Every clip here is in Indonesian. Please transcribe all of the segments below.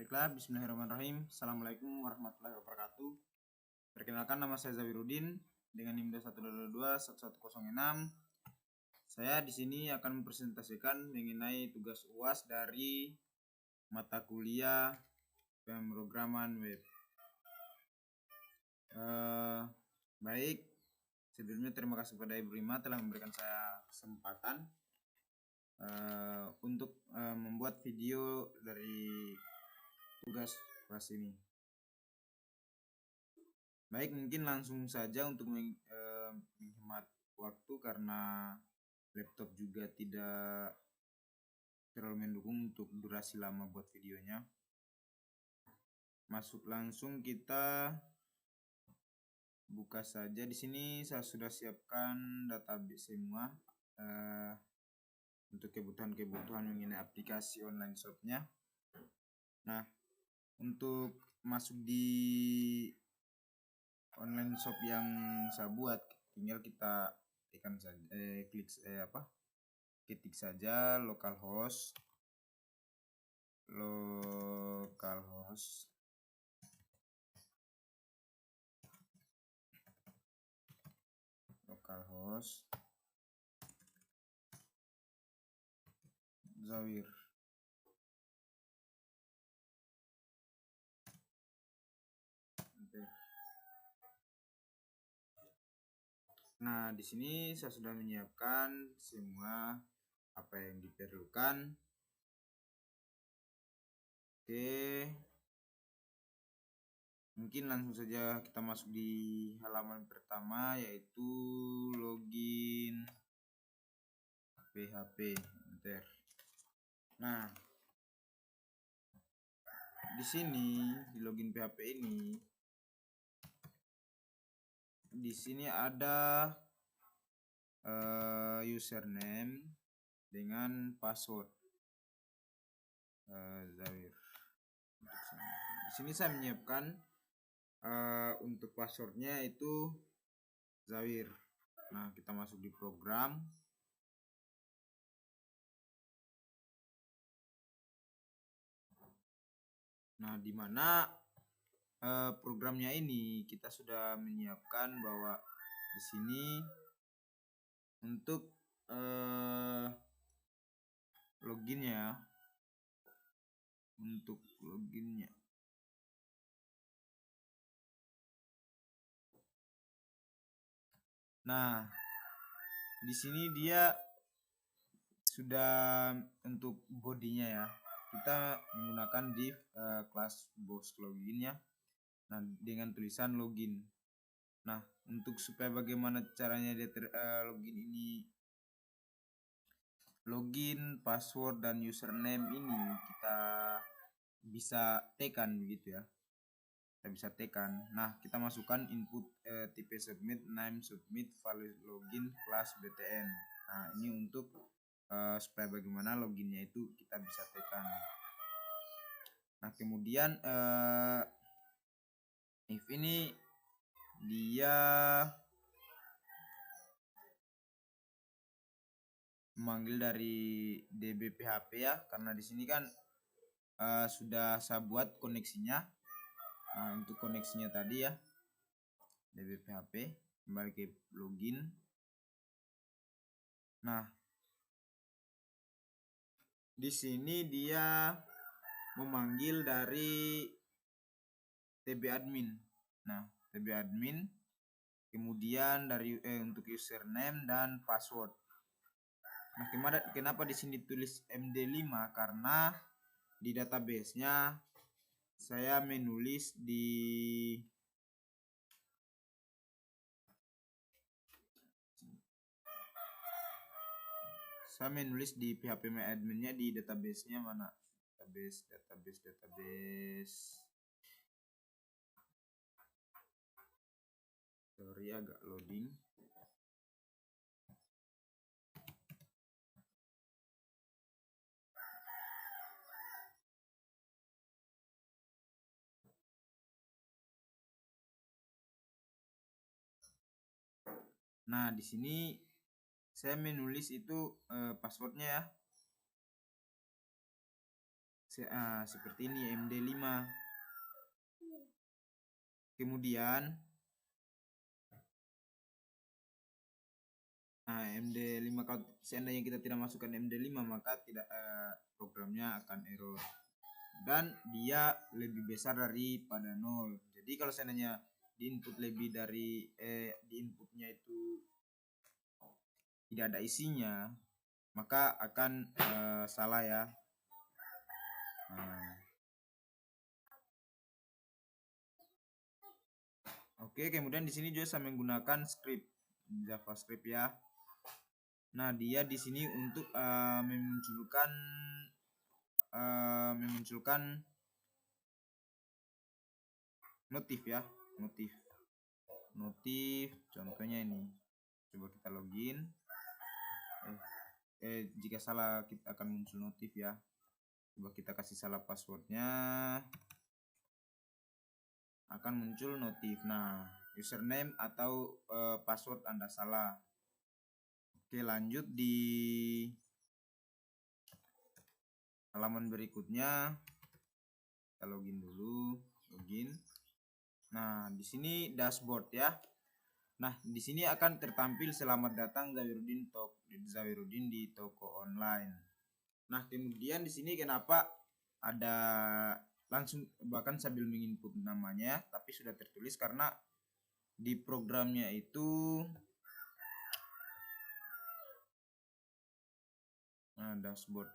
Baiklah, bismillahirrahmanirrahim. Assalamualaikum warahmatullahi wabarakatuh. Perkenalkan, nama saya Zawirudin dengan NIM 1221110. Saya di sini akan mempresentasikan mengenai tugas UAS dari mata kuliah pemrograman web. Baik, sebelumnya terima kasih kepada Ibu Rima telah memberikan saya kesempatan untuk membuat video dari tugas kelas ini. Baik, mungkin langsung saja untuk menghemat waktu karena laptop juga tidak terlalu mendukung untuk durasi lama buat videonya. Masuk langsung, kita buka saja. Di sini saya sudah siapkan database semua untuk kebutuhan mengenai aplikasi online shopnya. Nah, untuk masuk di online shop yang saya buat, tinggal kita tekan saja, ketik saja localhost Zawir. Nah, di sini saya sudah menyiapkan semua apa yang diperlukan. Oke, mungkin langsung saja kita masuk di halaman pertama, yaitu login PHP. Nah, di sini di login PHP ini, di sini ada username dengan password Zawir. Di sini saya menyiapkan untuk passwordnya itu Zawir. Nah, kita masuk di program. Nah, di mana programnya ini kita sudah menyiapkan bahwa di sini untuk loginnya. Nah, di sini dia sudah untuk bodinya ya. Kita menggunakan div class box loginnya. Nah, dengan tulisan login. Nah, untuk supaya bagaimana caranya dia login ini, login, password dan username ini kita bisa tekan begitu ya. Kita bisa tekan. Nah, kita masukkan input tipe submit, name submit, value login plus btn. Nah, ini untuk supaya bagaimana loginnya itu kita bisa tekan. Nah, kemudian if ini dia memanggil dari DB PHP ya, karena di sini kan sudah saya buat koneksinya. Nah, untuk koneksinya tadi ya, DB PHP, kembali ke login. Nah, di sini dia memanggil dari TB admin. Nah, TB admin, kemudian dari untuk username dan password. Nah, kenapa di sini tulis MD5? Karena di database-nya saya menulis di PHP My admin-nya di database-nya mana? Database. Sorry, agak loading. Nah, di sini saya menulis itu passwordnya ya. seperti ini MD5. Kemudian MD5, kalau seandainya kita tidak masukkan MD5 maka tidak programnya akan error dan dia lebih besar daripada 0. Jadi kalau seandainya di input lebih dari di inputnya itu tidak ada isinya, maka akan salah ya. Oke, kemudian di sini juga saya menggunakan script JavaScript ya. Nah, dia di sini untuk memunculkan notif ya, notif contohnya ini. Coba kita login. Jika salah kita akan muncul notif ya. Coba kita kasih salah passwordnya, akan muncul notif. Nah, username atau password Anda salah. Oke, lanjut di halaman berikutnya. Kita login dulu, login. Nah, di sini dashboard ya. Nah, di sini akan tertampil selamat datang Zawirudin di toko online. Nah, kemudian di sini kenapa ada langsung bahkan sambil menginput namanya, tapi sudah tertulis karena di programnya itu dashboard.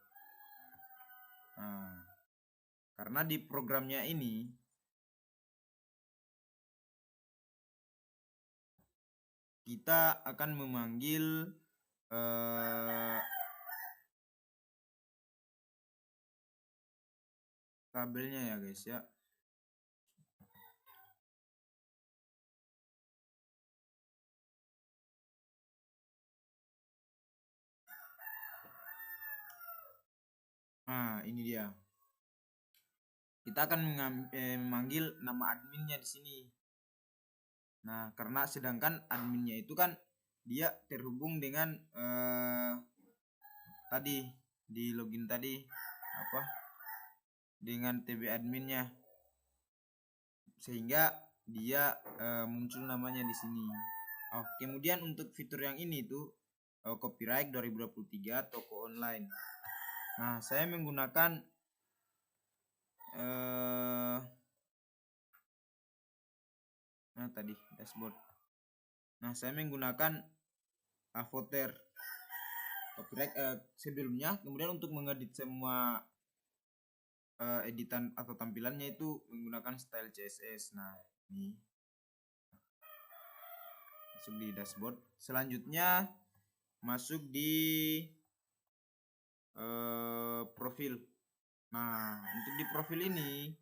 Karena di programnya ini kita akan memanggil tabelnya ya guys ya. Ini dia. Kita akan memanggil nama adminnya di sini. Nah, karena sedangkan adminnya itu kan dia terhubung dengan tadi di login tadi dengan TB adminnya, sehingga dia muncul namanya di sini. Kemudian untuk fitur yang ini tuh copyright 2023 toko online. Nah, saya menggunakan tadi dashboard. Nah, saya menggunakan Avoter copyright sebelumnya. Kemudian untuk mengedit semua editan atau tampilannya itu menggunakan style CSS. Nah, ini masuk di dashboard. Selanjutnya masuk di profil. Nah, untuk di profil ini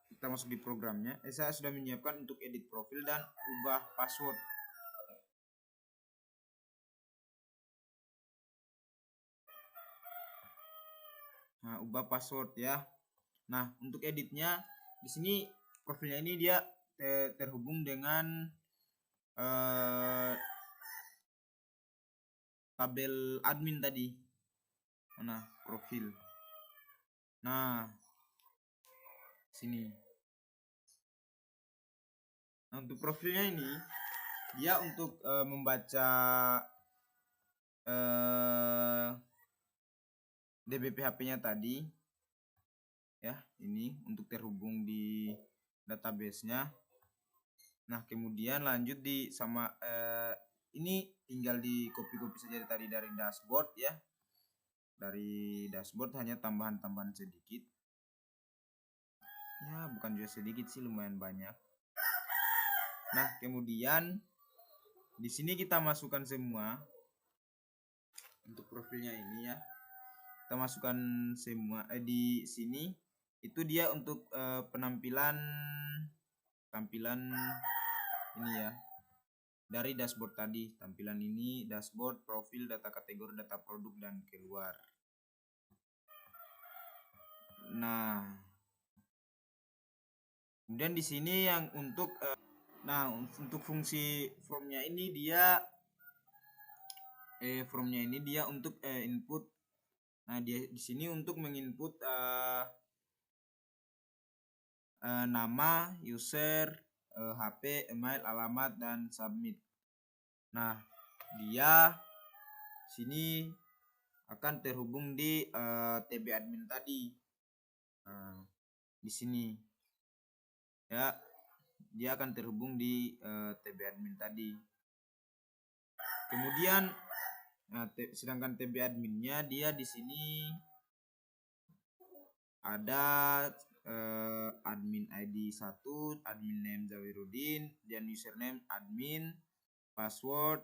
kita masuk di programnya. Saya sudah menyiapkan untuk edit profil dan ubah password. Nah, ubah password ya. Nah, untuk editnya di sini profilnya ini dia terhubung dengan tabel admin tadi. Nah, profil. Nah, sini. Nah, untuk profilnya ini dia untuk membaca DBPHP-nya tadi ya, ini untuk terhubung di database-nya. Nah, kemudian lanjut di sama ini tinggal di copy saja tadi dari dashboard ya. Dari dashboard hanya tambahan-tambahan sedikit. Ya, bukan juga sedikit sih, lumayan banyak. Nah, kemudian di sini kita masukkan semua untuk profilnya ini ya. Kita masukkan semua di sini itu dia untuk tampilan ini ya. Dari dashboard tadi, tampilan ini dashboard, profil, data kategori, data produk dan keluar. Nah, kemudian di sini yang untuk untuk fungsi formnya ini dia untuk input Nah, dia di sini untuk menginput nama, user, HP, email, alamat, dan submit. Nah, dia sini akan terhubung di TB admin tadi. Nah, di sini ya, dia akan terhubung di TB admin tadi. Kemudian sedangkan TB adminnya dia di sini ada admin ID 1, admin name Zawirudin, dan username admin, password,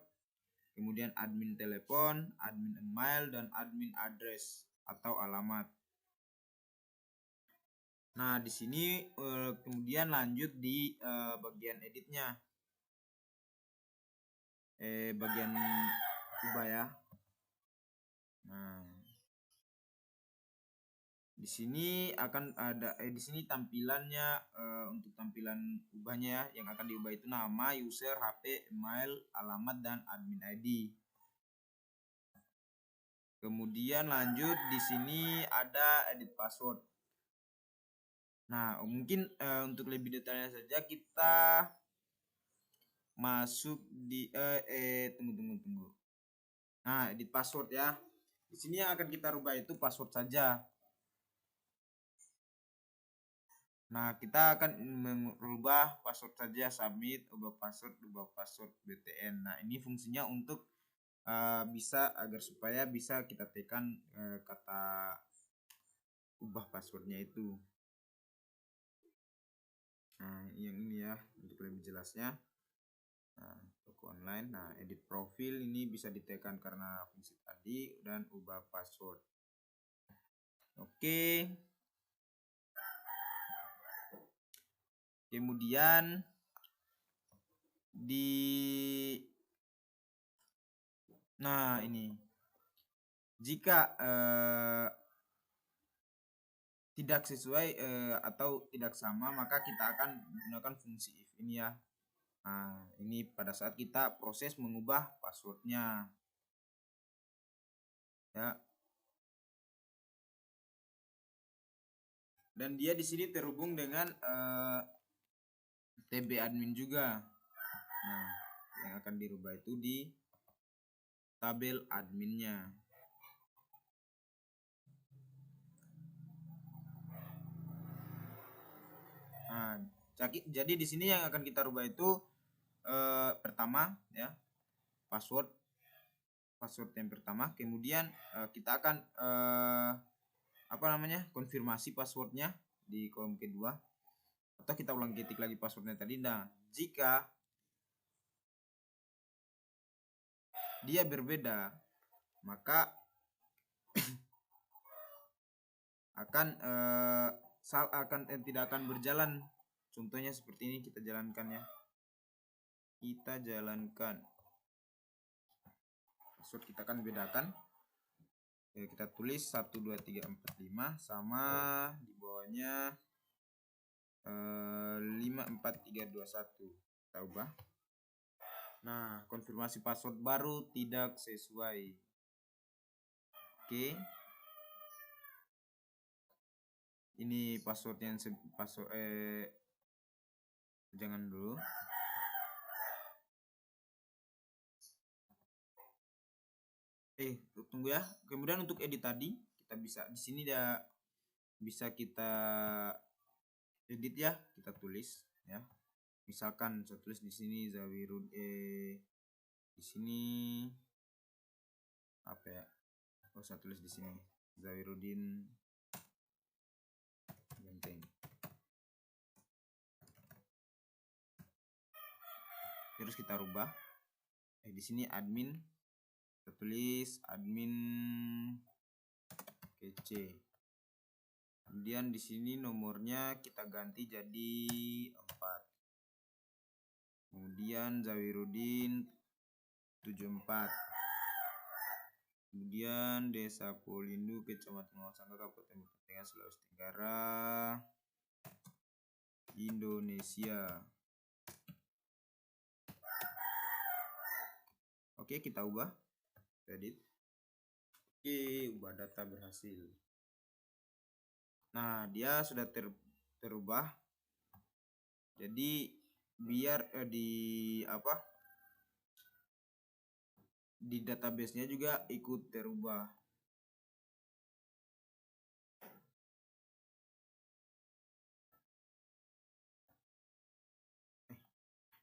kemudian admin telepon, admin email, dan admin address atau alamat. Nah, di sini kemudian lanjut di bagian editnya. Bagian ubah ya. Nah, di sini akan ada di sini tampilannya untuk tampilan ubahnya ya, yang akan diubah itu nama, user, HP, email, alamat, dan admin ID. Kemudian lanjut di sini ada edit password. Nah, mungkin untuk lebih detailnya saja kita masuk di tunggu. Nah, edit password ya. Di sini yang akan kita rubah itu password saja. Nah, kita akan merubah password saja, submit, ubah password BTN. Nah, ini fungsinya untuk bisa agar supaya bisa kita tekan kata ubah passwordnya itu. Nah, yang ini ya untuk lebih jelasnya. Nah, toko online. Nah, edit profil ini bisa ditekan karena fungsi tadi dan ubah password. Oke. Kemudian nah ini jika tidak sesuai atau tidak sama, maka kita akan menggunakan fungsi if ini ya. Nah, ini pada saat kita proses mengubah passwordnya ya. Dan dia di sini terhubung dengan TB admin juga. Nah, yang akan dirubah itu di tabel adminnya. Nah, jadi di sini yang akan kita rubah itu pertama ya, password yang pertama. Kemudian kita akan konfirmasi passwordnya di kolom kedua, atau kita ulang ketik lagi passwordnya tadi. Nah, jika dia berbeda, maka tidak akan berjalan. Contohnya seperti ini, kita jalankan ya. Kita jalankan. Password kita akan bedakan. Kita tulis 1 2 3 4 5 sama di bawahnya 5 4 3 2 1. Kita ubah. Nah, konfirmasi password baru tidak sesuai. Oke. Ini password yang jangan dulu. Tunggu ya. Kemudian untuk edit tadi kita bisa di sini bisa kita edit ya, kita tulis ya. Misalkan saya tulis di sini Zawirud di sini apa ya? Saya tulis di sini Zawirudin Genteng. Terus kita rubah. Di sini admin, kita tulis admin kece. Kemudian di sini nomornya kita ganti jadi 4. Kemudian Zawirudin 74. Kemudian Desa Polindu, Kecamatan Mawasangka, Kabupaten Tengah, Sulawesi Tenggara, Indonesia. Oke, kita ubah, edit. Oke, ubah data berhasil. Nah, dia sudah terubah. Jadi biar di database-nya juga ikut terubah.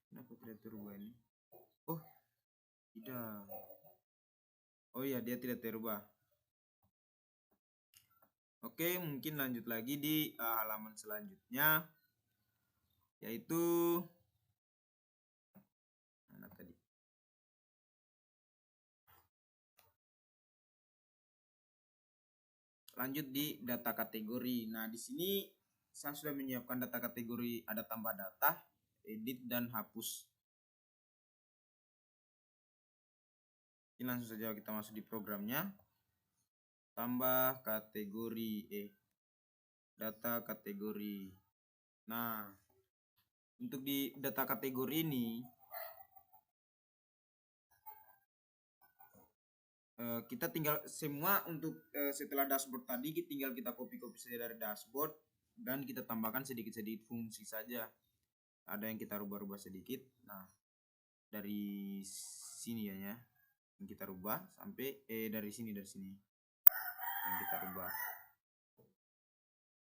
Kenapa tidak terubah ini? Oh, tidak. Oh iya, dia tidak terubah. Oke, mungkin lanjut lagi di halaman selanjutnya, yaitu mana tadi? Lanjut di data kategori. Nah, di sini saya sudah menyiapkan data kategori, ada tambah data, edit, dan hapus. Ini langsung saja kita masuk di programnya. Tambah kategori, data kategori. Nah, untuk di data kategori ini kita tinggal semua untuk setelah dashboard tadi tinggal kita copy saja dari dashboard dan kita tambahkan sedikit-sedikit fungsi saja. Ada yang kita rubah-rubah sedikit. Nah, dari sini ya, yang kita rubah sampai dari sini yang kita rubah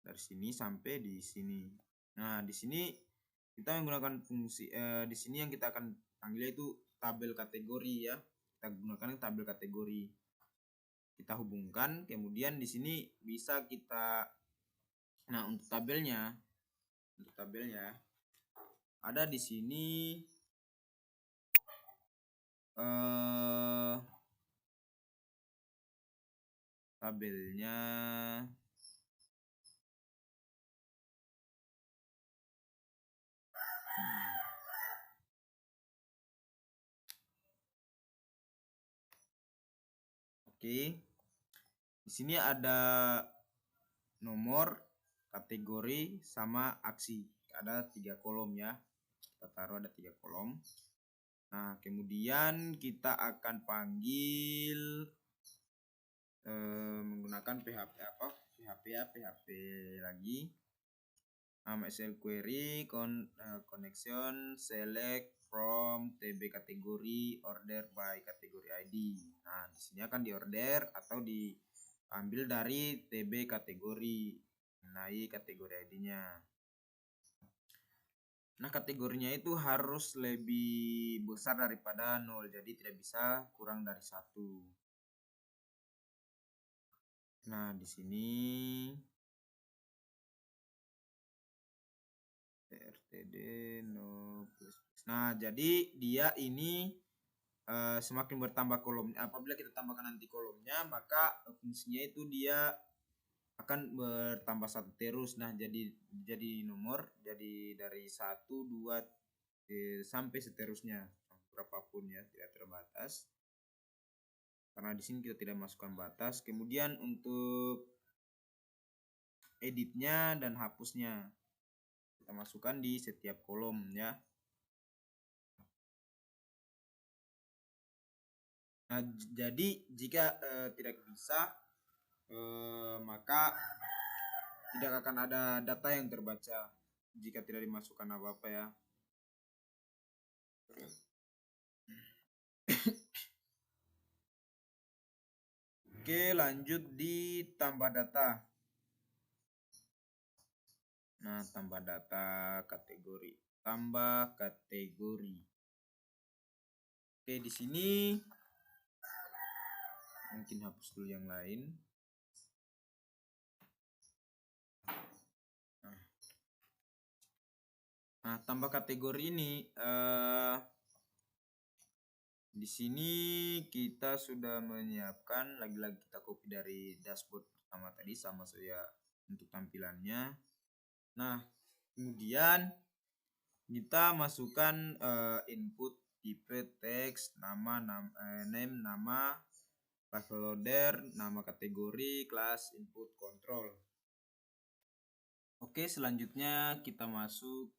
dari sini sampai di sini. Nah, di sini kita menggunakan fungsi di sini yang kita akan panggil itu tabel kategori ya. Kita gunakan tabel kategori. Kita hubungkan, kemudian di sini bisa kita, nah untuk tabelnya ada di sini tabelnya Oke. Di sini ada nomor, kategori, sama aksi. Ada 3 kolom ya. Kita taruh ada 3 kolom. Nah, kemudian kita akan panggil menggunakan PHP lagi. MySQL query connection select from TB kategori order by kategori ID. Nah, di sini akan diorder atau diambil dari TB kategori, mengenai kategori ID-nya. Nah, kategorinya itu harus lebih besar daripada 0, jadi tidak bisa kurang dari 1. Nah, di sini RTD no plus. Nah, jadi dia ini semakin bertambah kolomnya. Apabila kita tambahkan nanti kolomnya, maka fungsinya itu dia akan bertambah 1 terus. Nah, jadi nomor, jadi dari 1, 2 sampai seterusnya, berapapun ya, tidak terbatas. Karena di sini kita tidak masukkan batas. Kemudian untuk editnya dan hapusnya kita masukkan di setiap kolom ya. Nah, jadi jika tidak bisa, maka tidak akan ada data yang terbaca jika tidak dimasukkan apa-apa ya. Oke, lanjut di tambah data. Nah, tambah data kategori. Tambah kategori. Oke, di sini mungkin hapus dulu yang lain. Nah, tambah kategori ini di sini kita sudah menyiapkan, lagi-lagi kita copy dari dashboard pertama tadi sama saya untuk tampilannya. Nah, kemudian kita masukkan input tipe teks, name, nama, level loader, nama kategori, kelas, input, control. Oke, selanjutnya kita masuk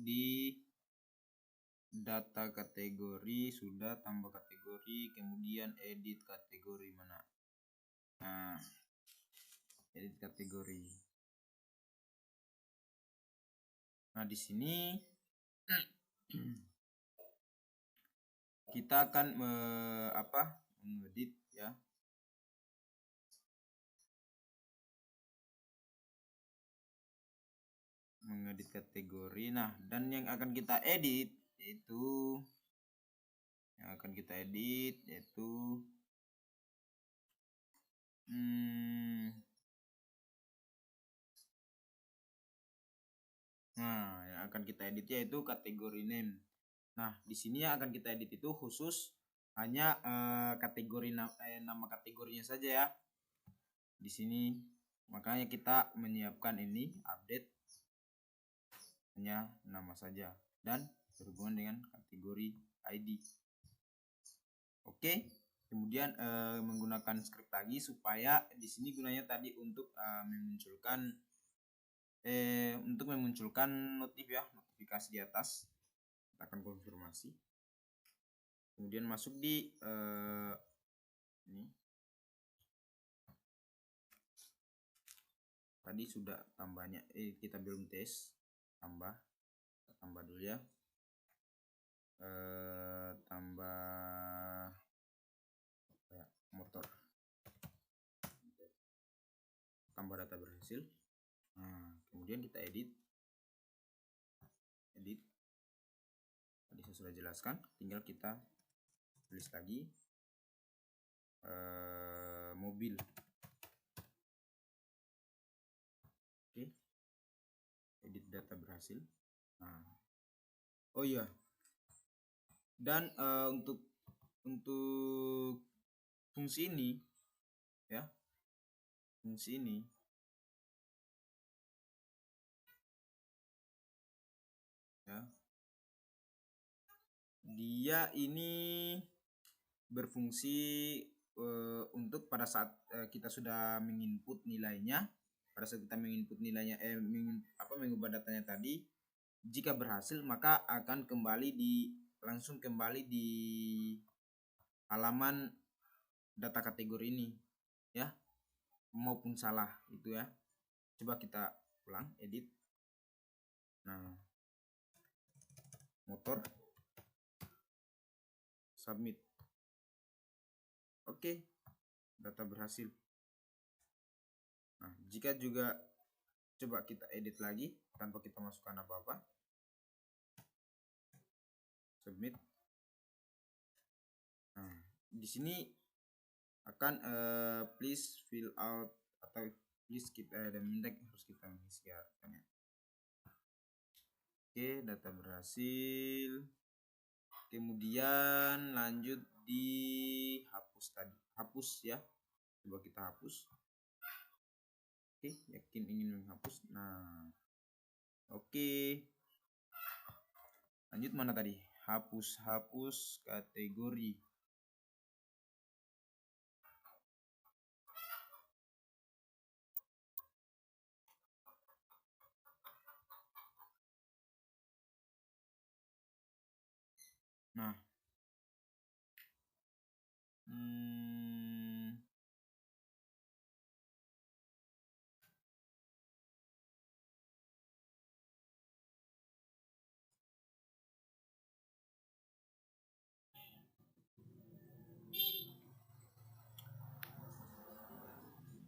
di data kategori sudah, tambah kategori, kemudian edit kategori mana? Nah, edit kategori. Nah, di sini kita akan mengedit ya. Mengedit kategori. Nah, dan yang akan kita edit yaitu nah, yang akan kita edit yaitu kategori name. Nah, di sini yang akan kita edit itu khusus hanya kategori nama kategorinya saja ya. Di sini makanya kita menyiapkan ini update hanya nama saja dan berhubungan dengan kategori ID. Oke, kemudian menggunakan script lagi supaya di sini gunanya tadi untuk memunculkan notifikasi di atas. Kita akan konfirmasi. Kemudian masuk di ini. Tadi sudah tambahnya, kita belum tes, tambah dulu ya. Tambah motor, tambah data berhasil. Nah, kemudian kita edit. Tadi saya sudah jelaskan, tinggal kita tulis lagi mobil. Oke, edit data berhasil. Nah, oh iya, dan untuk fungsi ini ya, dia ini berfungsi untuk pada saat kita sudah menginput nilainya, mengubah datanya tadi, jika berhasil maka akan langsung kembali di halaman data kategori ini ya, maupun salah itu ya. Coba kita ulang, edit. Nah, motor, submit. Oke, data berhasil. Nah, jika juga coba kita edit lagi tanpa kita masukkan apa-apa, submit. Nah, di sini akan please fill out atau please kita harus kita mengisi katanya. Oke, data berhasil. Kemudian lanjut di hapus tadi, hapus ya. Coba kita hapus. Oke, yakin ingin menghapus. Nah, oke. Lanjut mana tadi? Hapus kategori. Nah,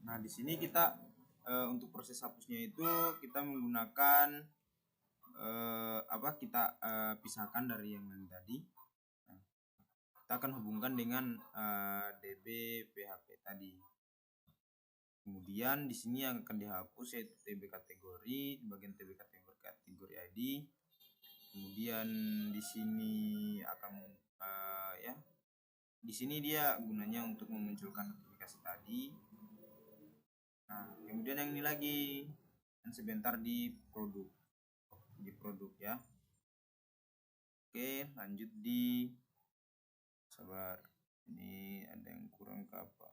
nah di sini kita untuk proses hapusnya itu kita menggunakan kita pisahkan dari yang lain tadi. Nah, kita akan hubungkan dengan DB PHP tadi. Kemudian di sini yang akan dihapus yaitu TB kategori, bagian TB kategori ID. Kemudian di sini akan di sini dia gunanya untuk memunculkan notifikasi tadi. Nah, kemudian yang ini lagi, dan sebentar di produk ya. Oke, lanjut di sabar. Ini ada yang kurang ke apa?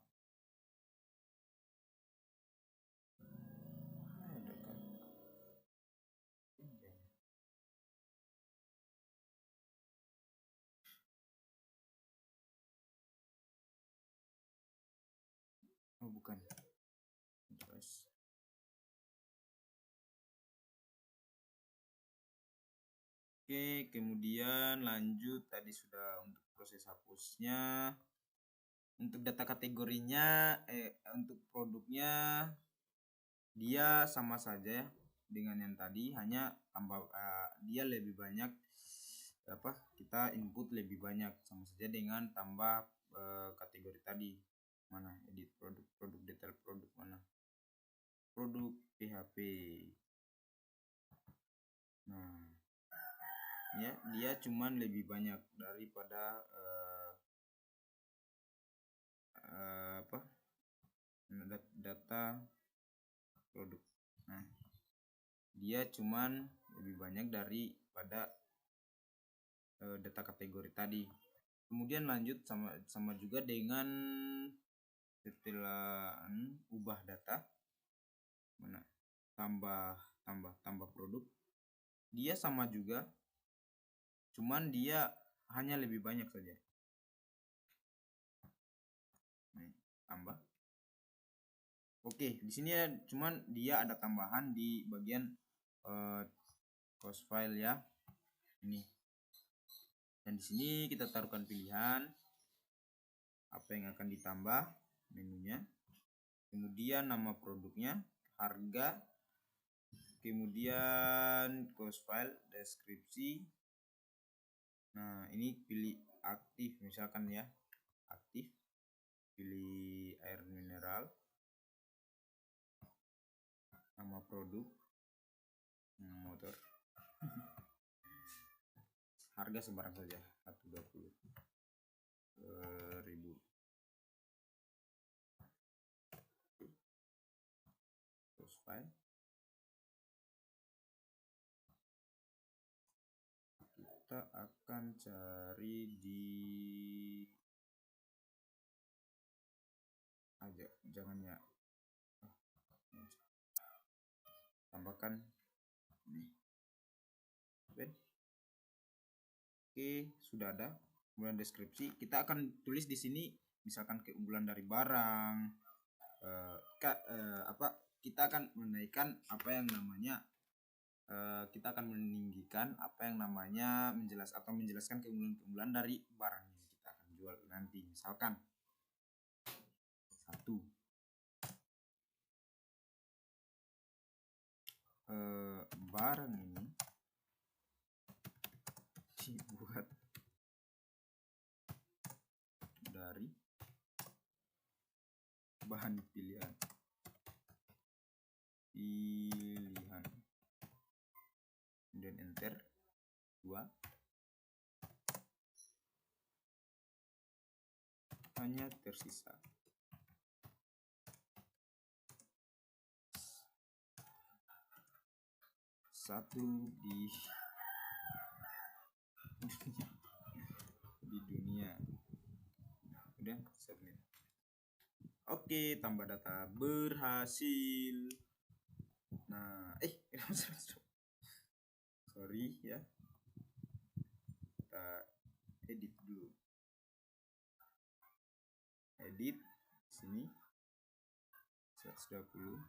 bukan address. Oke, kemudian lanjut, tadi sudah untuk proses hapusnya. Untuk data kategorinya, untuk produknya dia sama saja dengan yang tadi, hanya tambah dia lebih banyak kita input lebih banyak, sama saja dengan tambah kategori tadi. Mana edit produk detail produk, mana produk PHP. Nah ya, dia cuman lebih banyak daripada data produk. Nah, dia cuman lebih banyak daripada data kategori tadi. Kemudian lanjut sama juga dengan setelah ubah data, mana tambah produk, dia sama juga, cuman dia hanya lebih banyak saja. Nih, tambah. Oke, di sini ya, cuman dia ada tambahan di bagian cost file ya. Ini. Dan di sini kita taruhkan pilihan apa yang akan ditambah, menunya. Kemudian nama produknya, harga, kemudian cost file, deskripsi. Nah, ini pilih aktif misalkan ya, aktif, pilih air mineral, nama produk, motor, harga sembarang saja, 120.000. Cost file, kita akan cari di aja, jangan ya, tambahkan nih. Oke, sudah ada. Kemudian deskripsi, kita akan tulis di sini misalkan keunggulan dari barang, kita akan menaikkan apa yang namanya kita akan meninggikan apa yang namanya menjelaskan keunggulan dari barang yang kita akan jual nanti. Misalkan 1, barang ini dibuat dari bahan pilihan, kemudian enter. 2, hanya tersisa 1 di dunia. Udah submit. Oke, tambah data berhasil. Nah, sorry ya, kita edit dulu. Edit sini 120.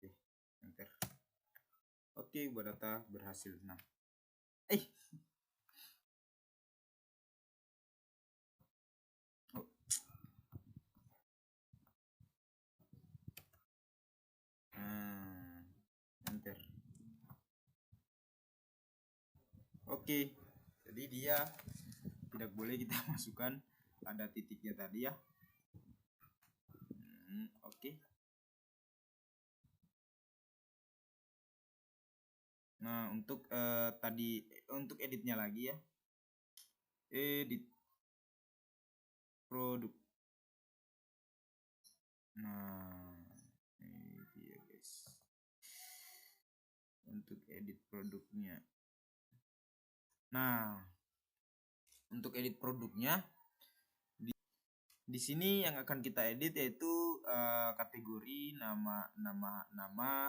Oke, enter. Oke, buat data berhasil. Nah, enter. Oke, jadi dia tidak boleh kita masukkan ada titiknya tadi ya. Oke. Nah, untuk untuk editnya lagi ya, edit produk. Nah, ini dia guys, untuk edit produknya. Nah, untuk edit produknya di sini yang akan kita edit yaitu kategori, nama,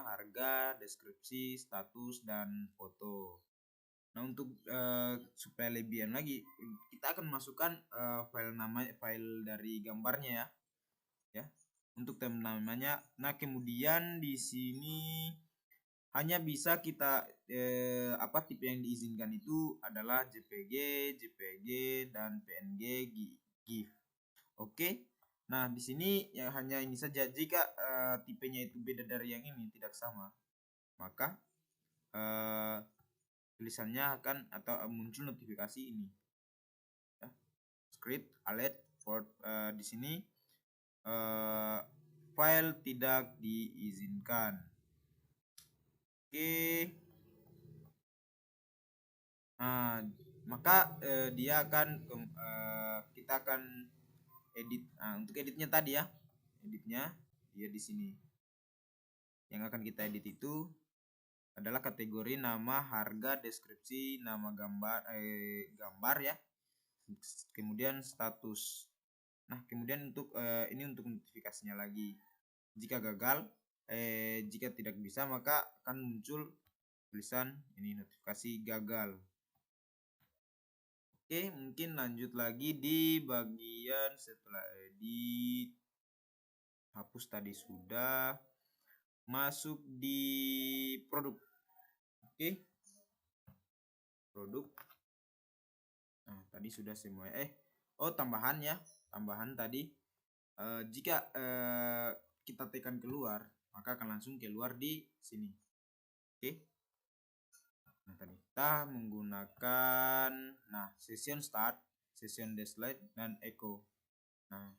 harga, deskripsi, status, dan foto. Nah, untuk supaya lebih lagi, kita akan masukkan file dari gambarnya ya. Ya. Untuk namanya. Nah, kemudian di sini hanya bisa kita tipe yang diizinkan itu adalah JPG, JPG dan PNG, GIF. Oke. Nah, di sini ya hanya ini saja. Jika tipenya itu beda dari yang ini, tidak sama, maka tulisannya akan atau muncul notifikasi ini. Ya. Script alert for di sini file tidak diizinkan. Oke. Nah, maka dia akan kita akan edit. Nah, untuk editnya tadi ya, editnya dia di sini. Yang akan kita edit itu adalah kategori nama, harga, deskripsi, nama gambar ya. Kemudian status. Nah, kemudian untuk ini untuk notifikasinya lagi. Jika gagal, jika tidak bisa maka akan muncul tulisan ini notifikasi gagal. Oke, mungkin lanjut lagi di bagian setelah edit. Hapus tadi sudah. Masuk di produk. Oke. Produk. Nah, tadi sudah semua. Tambahan ya. Tambahan tadi. Jika kita tekan keluar, maka akan langsung keluar di sini. Oke. Nah, tadi kita menggunakan session start, session delete dan echo. Nah,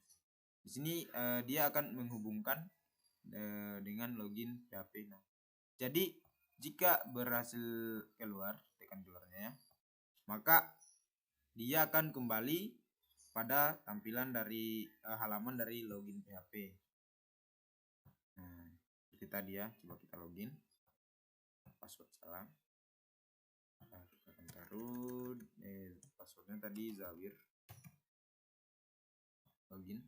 di sini dia akan menghubungkan dengan login PHP. Nah, jadi jika berhasil keluar, tekan keluarnya ya, maka dia akan kembali pada tampilan dari halaman dari login PHP. Nah, seperti tadi ya, coba kita login. Password salah. Nah, kita akan taruh passwordnya tadi Zawir. Login.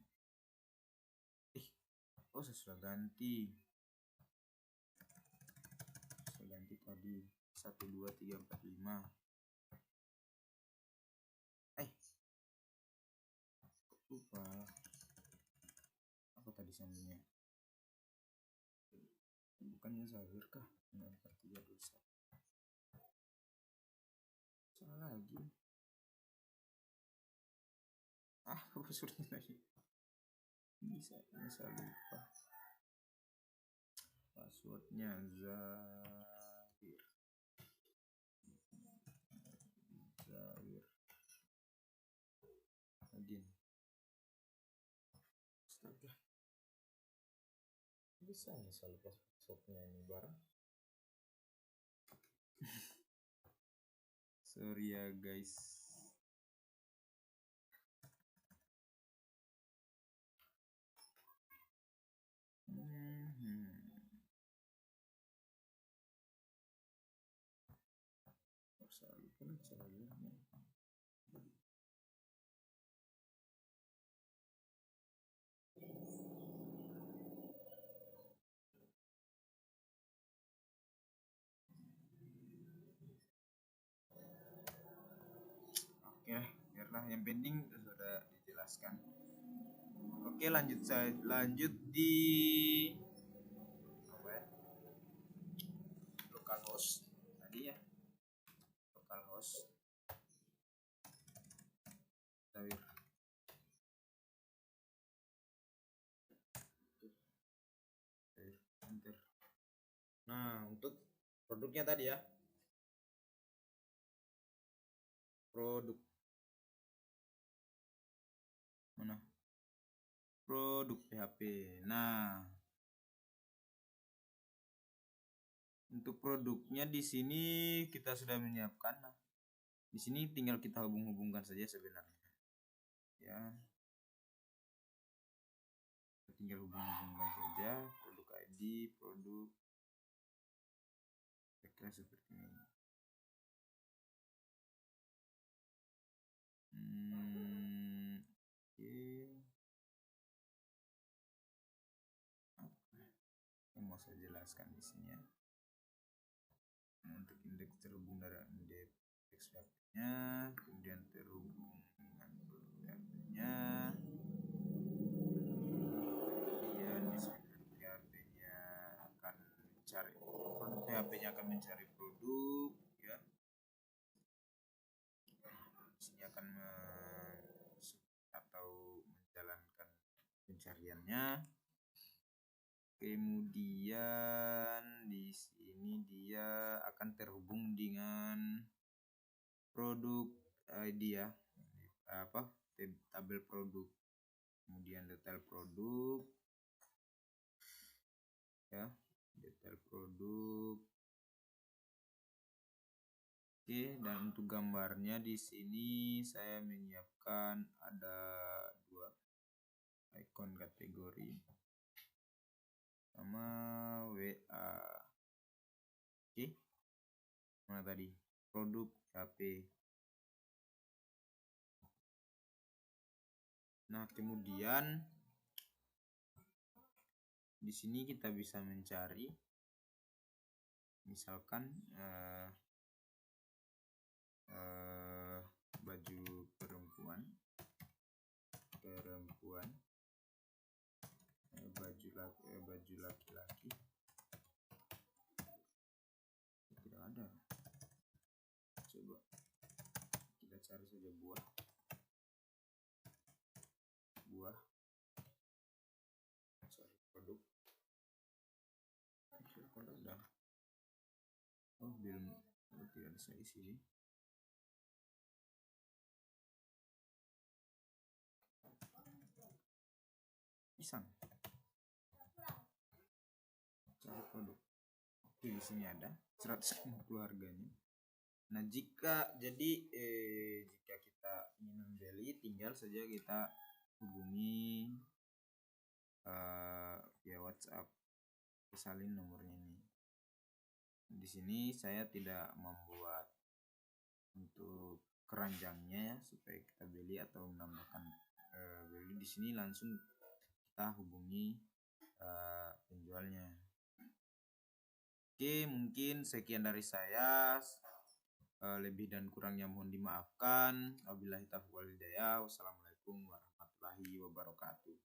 Saya sudah ganti. Saya ganti tadi 1 2 3 4 5. Lupa. Apa tadi sambungnya? Bukannya Zawir kah? 3 dosa. Salah lagi. Passwordnya lagi. Bisa lupa. Passwordnya Zawir. Login. Astaga. Bisa lupa passwordnya ini barang. Sorry ya guys. Oke, biarlah yang pending sudah dijelaskan. Oke, lanjut di localhost tadi ya. Localhost. Enter. Nah, untuk produknya tadi ya. Produk. Mana? Produk PHP. Nah, untuk produknya di sini kita sudah menyiapkan. Nah, di sini tinggal kita hubung-hubungkan saja sebenarnya. Ya. Tinggal hubung-hubungkan saja produk ID, produk seperti ini. Yang mau saya jelaskan di sini ya. Untuk indeks terhubung dari teks PHP-nya, kemudian terhubung dengan produk PHP-nya, kemudian deskripsi PHP-nya akan mencari produk PHP-nya akan mencari produk ya. Di sini akan atau menjalankan pencariannya. Kemudian di sini dia akan terhubung dengan produk dia tabel produk, kemudian detail produk ya, detail produk. Oke, dan untuk gambarnya di sini saya menyiapkan ada 2 icon kategori sama WA. Oke, mana tadi produk HP. Nah, kemudian di sini kita bisa mencari misalkan baju perempuan, baju laki-laki. Tidak ada. Coba kita cari saja buah. Cari produk. Kalau udah. Oh, belum, tidak ada saya isi. Pisang. Cari produk. Oke, di sini ada 150 harganya. Nah, jika kita ingin membeli, tinggal saja kita hubungi via WhatsApp, salin nomornya ini. Di sini saya tidak membuat untuk keranjangnya supaya kita beli atau menambahkan beli. Di sini langsung kita hubungi penjualnya. Oke, mungkin sekian dari saya. Lebih dan kurangnya mohon dimaafkan. Wabillahi taufiq wal hidayah. Wassalamualaikum warahmatullahi wabarakatuh.